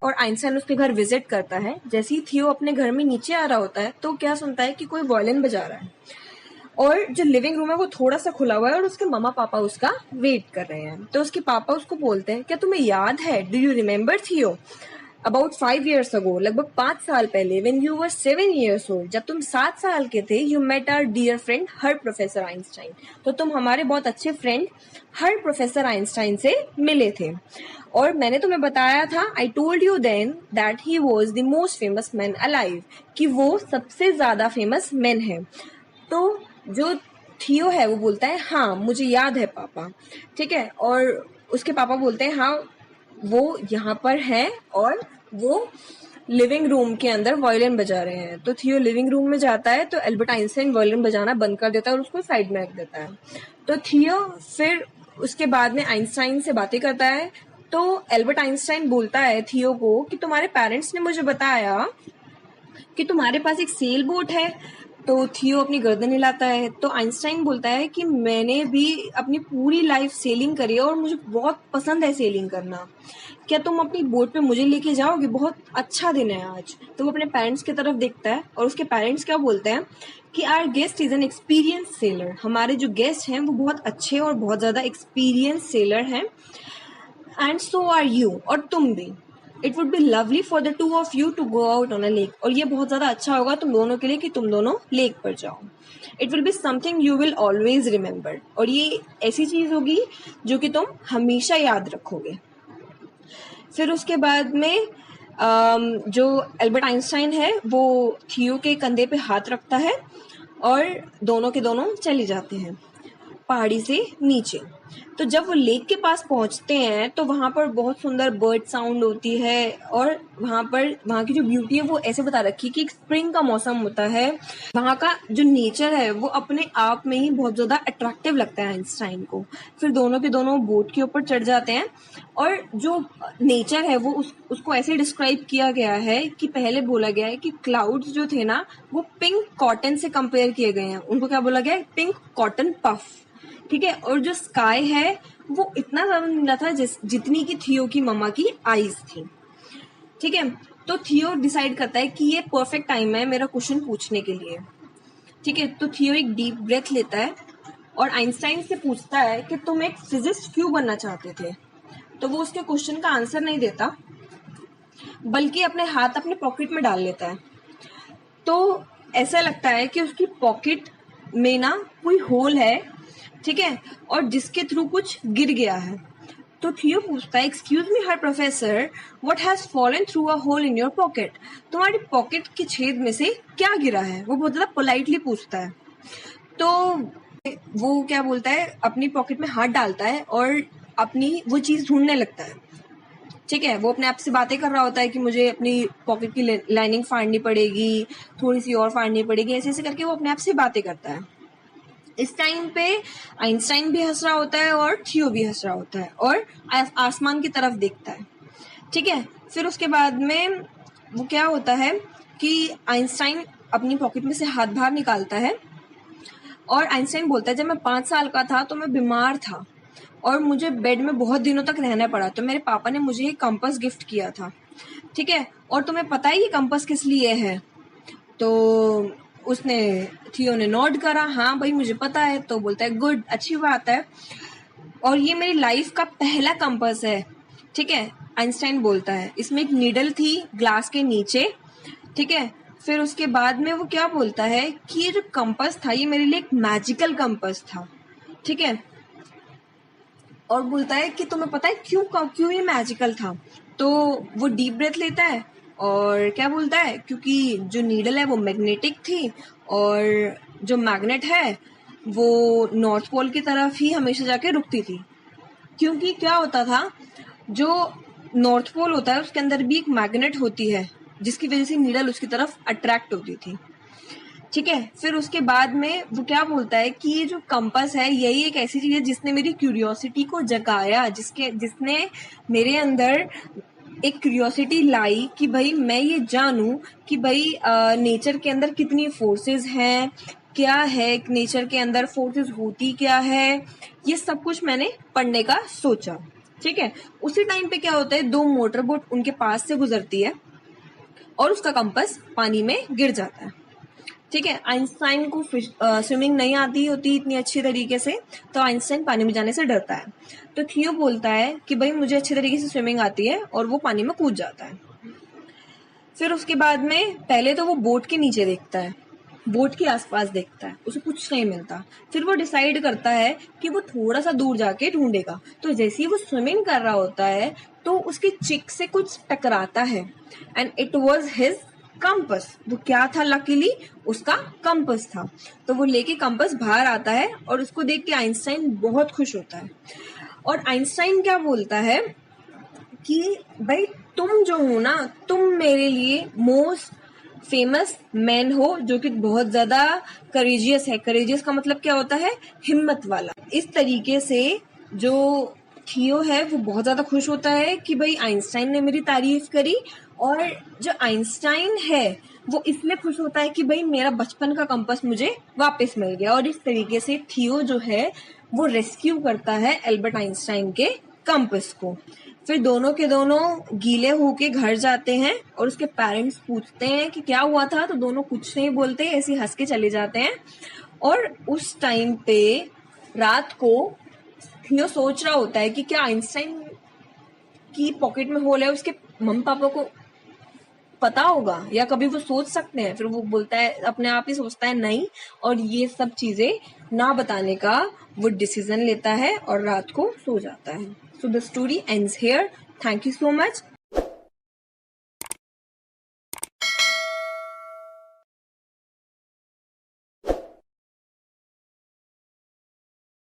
और आइंस्टाइन उसके घर विजिट करता है। जैसे ही थियो अपने घर में नीचे आ रहा होता है तो क्या सुनता है कि कोई वायलिन बजा रहा है, और जो लिविंग रूम है वो थोड़ा सा खुला हुआ है और उसके मम्मा पापा उसका वेट कर रहे हैं। तो उसके पापा उसको बोलते हैं, क्या तुम्हें याद है, डू यू रिमेम्बर थियो, अबाउट 5 years ago, लगभग 5 साल पहले, when you were 7 years old, जब तुम 7 साल के थे, you met our dear friend her professor Einstein, तो तुम हमारे बहुत अच्छे फ्रेंड हर प्रोफेसर आइंस्टाइन से मिले थे, और मैंने तुम्हें बताया था, I told you then that he was the most famous man alive, कि वो सबसे ज्यादा फेमस मैन है। तो जो थियो है वो बोलता है हाँ मुझे याद है पापा, ठीक है, और उसके पापा बोलते हैं हाँ वो यहाँ पर है और वो लिविंग रूम के अंदर वायलिन बजा रहे हैं। तो थियो लिविंग रूम में जाता है तो एल्बर्ट आइंस्टाइन वायलिन बजाना बंद कर देता है और उसको साइड में रख देता है। तो थियो फिर उसके बाद में आइंस्टाइन से बातें करता है। तो एल्बर्ट आइंस्टाइन बोलता है थियो को कि तुम्हारे पेरेंट्स ने मुझे बताया कि तुम्हारे पास एक सेल बोट है। तो थियो अपनी गर्दन हिलाता है। तो आइंस्टाइन बोलता है कि मैंने भी अपनी पूरी लाइफ सेलिंग करी है और मुझे बहुत पसंद है सेलिंग करना, क्या तुम अपनी बोट पे मुझे लेके जाओगे, बहुत अच्छा दिन है आज। तो वो अपने पेरेंट्स की तरफ देखता है और उसके पेरेंट्स क्या बोलते हैं कि our guest is an experience seller, हमारे जो गेस्ट हैं वो बहुत अच्छे और बहुत ज्यादा एक्सपीरियंस सेलर हैं, एंड सो आर यू, और तुम भी। It would be lovely for the two of you to go out on a lake, और ये बहुत ज्यादा अच्छा होगा तुम दोनों के लिए कि तुम दोनों लेक पर जाओ। It will be something you will always remember, और ये ऐसी चीज होगी जो कि तुम हमेशा याद रखोगे। फिर उसके बाद में जो एल्बर्ट आइंस्टाइन है वो थियो के कंधे पे हाथ रखता है और दोनों के दोनों चले जाते हैं पहाड़ी से नीचे। तो जब वो लेक के पास पहुंचते हैं तो वहां पर बहुत सुंदर बर्ड साउंड होती है, और वहां की जो ब्यूटी है वो ऐसे बता रखी कि स्प्रिंग का मौसम होता है। वहां का जो नेचर है वो अपने आप में ही बहुत ज्यादा अट्रैक्टिव लगता है आइंस्टाइन को। फिर दोनों के दोनों बोट के ऊपर चढ़ जाते हैं, और जो नेचर है वो उसको ऐसे डिस्क्राइब किया गया है कि पहले बोला गया है कि क्लाउड्स जो थे ना वो पिंक कॉटन से कंपेयर किए गए हैं, उनको क्या बोला गया है, पिंक कॉटन पफ, ठीक है। और जो स्काई है वो इतना ज्यादा नीला था जितनी की थियो की मम्मा की आईज थी, ठीक है। तो थियो डिसाइड करता है कि ये परफेक्ट टाइम है मेरा क्वेश्चन पूछने के लिए, ठीक है। तो थियो एक डीप ब्रेथ लेता है और आइंस्टाइन से पूछता है कि तुम एक फिजिस्ट क्यों बनना चाहते थे। तो वो उसके क्वेश्चन का आंसर नहीं देता बल्कि अपने हाथ अपने पॉकेट में डाल लेता है। तो ऐसा लगता है कि उसकी पॉकेट में ना कोई होल है, ठीक है, और जिसके थ्रू कुछ गिर गया है। तो थियो पूछता है excuse me her professor, what has fallen through a hole in your pocket, तुम्हारी पॉकेट के छेद में से क्या गिरा है। वो बहुत ज्यादा पोलाइटली पूछता है। तो वो क्या बोलता है, अपनी पॉकेट में हाथ डालता है और अपनी वो चीज ढूंढने लगता है, ठीक है। वो अपने आप से बातें कर रहा होता है कि मुझे अपनी पॉकेट की लाइनिंग फाड़नी पड़ेगी, थोड़ी सी और फाड़नी पड़ेगी, ऐसे ऐसे करके वो अपने आप से बातें करता है। इस टाइम पे आइंस्टाइन भी हंस रहा होता है और थियो भी हंस रहा होता है और आसमान की तरफ देखता है, ठीक है। फिर उसके बाद में वो क्या होता है कि आइंस्टाइन अपनी पॉकेट में से हाथ बाहर निकालता है और आइंस्टाइन बोलता है जब मैं 5 साल का था तो मैं बीमार था और मुझे बेड में बहुत दिनों तक रहना पड़ा, तो मेरे पापा ने मुझे एक कंपास गिफ्ट किया था, ठीक है। और तुम्हें पता है ये कंपास किस लिए है। तो थियो ने नोट करा, हाँ भाई मुझे पता है। तो बोलता है गुड, अच्छी बात है, और ये मेरी लाइफ का पहला कंपास है, ठीक है। आइंस्टाइन बोलता है इसमें एक नीडल थी ग्लास के नीचे, ठीक है। फिर उसके बाद में वो क्या बोलता है कि ये जो कंपास था ये मेरे लिए एक मैजिकल कंपास था, ठीक है। और बोलता है कि तुम्हें पता है क्यों ये मैजिकल था। तो वो डीप ब्रेथ लेता है और क्या बोलता है, क्योंकि जो नीडल है वो मैग्नेटिक थी और जो मैग्नेट है वो नॉर्थ पोल की तरफ ही हमेशा जाके रुकती थी। क्योंकि क्या होता था, जो नॉर्थ पोल होता है उसके अंदर भी एक मैग्नेट होती है जिसकी वजह से नीडल उसकी तरफ अट्रैक्ट होती थी, ठीक है। फिर उसके बाद में वो क्या बोलता है कि ये जो कंपास है यही एक ऐसी चीज है जिसने मेरी क्यूरियोसिटी को जगाया, जिसने मेरे अंदर एक क्यूरियोसिटी लाई कि भाई मैं ये जानूं कि भाई नेचर के अंदर कितनी फोर्सेस हैं, क्या है नेचर के अंदर फोर्सेस होती क्या है, ये सब कुछ मैंने पढ़ने का सोचा। ठीक है। उसी टाइम पे क्या होता है, दो मोटर बोट उनके पास से गुजरती है और उसका कंपास पानी में गिर जाता है। ठीक है। आइंस्टाइन को स्विमिंग नहीं आती होती इतनी अच्छी तरीके से, तो आइंस्टाइन पानी में जाने से डरता है। तो थियो बोलता है कि भाई मुझे अच्छी तरीके से स्विमिंग आती है, और वो पानी में कूद जाता है। फिर उसके बाद में पहले तो वो बोट के नीचे देखता है, बोट के आसपास देखता है, उसे कुछ नहीं मिलता। फिर वो डिसाइड करता है कि वो थोड़ा सा दूर जाके ढूंढेगा। तो जैसे ही वो स्विमिंग कर रहा होता है तो उसकी चिक से कुछ टकराता है, and it was his compass. वो क्या था, लकीली उसका कंपस था। तो वो लेके कंपस बाहर आता है और उसको देख के आइंस्टाइन बहुत खुश होता है। और आइंस्टाइन क्या बोलता है कि भाई तुम जो हो ना, तुम मेरे लिए मोस्ट फेमस मैन हो, जो कि बहुत ज्यादा करेजियस है। करेजियस का मतलब क्या होता है, हिम्मत वाला। इस तरीके से जो थियो है वो बहुत ज्यादा खुश होता है कि भाई आइंस्टाइन ने मेरी तारीफ करी। और जो आइंस्टाइन है वो इसलिए खुश होता है कि भाई मेरा बचपन का कंपास मुझे वापस मिल गया। और इस तरीके से थियो जो है वो रेस्क्यू करता है एल्बर्ट आइंस्टाइन के कंपास को। फिर दोनों के दोनों गीले होके घर जाते हैं और उसके पेरेंट्स पूछते हैं कि क्या हुआ था, तो दोनों कुछ नहीं बोलते, ऐसे हंस के चले जाते हैं। और उस टाइम पे रात को थियो सोच रहा होता है कि क्या आइंस्टाइन की पॉकेट में होल है, उसके मम्मी पापा को पता होगा या कभी वो सोच सकते हैं। फिर वो बोलता है, अपने आप ही सोचता है नहीं, और ये सब चीजें ना बताने का वो डिसीजन लेता है और रात को सो जाता है। So the story ends here. Thank you so much.